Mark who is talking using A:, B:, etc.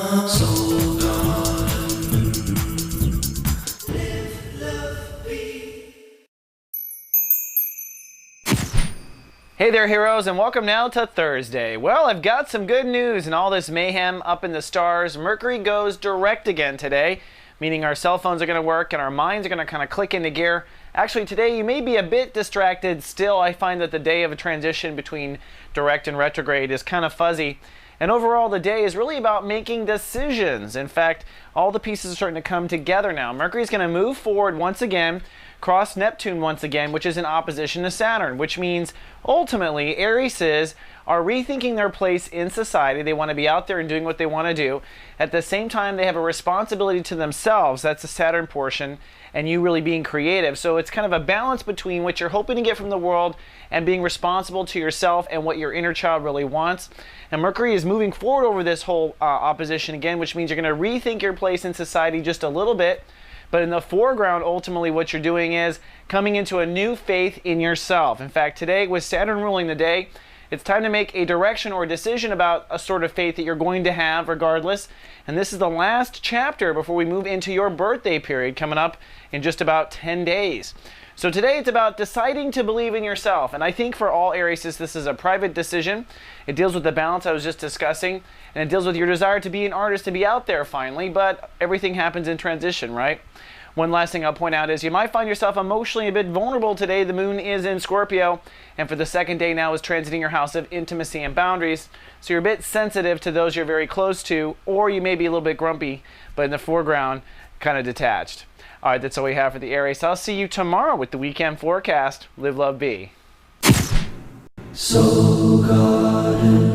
A: Soul Garden. Live, love, be.
B: Hey there, heroes, and welcome now to Thursday. Well, I've got some good news in all this mayhem up in the stars. Mercury goes direct again today, meaning our cell phones are going to work and our minds are going to kind of click into gear. Actually, today you may be a bit distracted. Still, I find that the day of a transition between direct and retrograde is kind of fuzzy. And overall, the day is really about making decisions. In fact, all the pieces are starting to come together now. Mercury's going to move forward once again, cross Neptune once again, which is in opposition to Saturn, which means ultimately Aries are rethinking their place in society. They want to be out there and doing what they want to do. At the same time, they have a responsibility to themselves. That's the Saturn portion, and you really being creative. So it's kind of a balance between what you're hoping to get from the world and being responsible to yourself and what your inner child really wants. And Mercury is moving forward over this whole opposition again, which means you're going to rethink your place in society just a little bit. But in the foreground, ultimately, what you're doing is coming into a new faith in yourself. In fact, today, with Saturn ruling the day, it's time to make a direction or a decision about a sort of faith that you're going to have regardless. And this is the last chapter before we move into your birthday period coming up in just about 10 days. So today it's about deciding to believe in yourself. And I think for all Aries, this is a private decision. It deals with the balance I was just discussing. And it deals with your desire to be an artist, to be out there finally. But everything happens in transition, right? One last thing I'll point out is you might find yourself emotionally a bit vulnerable today. The moon is in Scorpio, and for the second day now is transiting your house of intimacy and boundaries. So you're a bit sensitive to those you're very close to, or you may be a little bit grumpy, but in the foreground, kind of detached. All right, that's all we have for the Aries. I'll see you tomorrow with the weekend forecast. Live, love, be.
A: Soul Garden.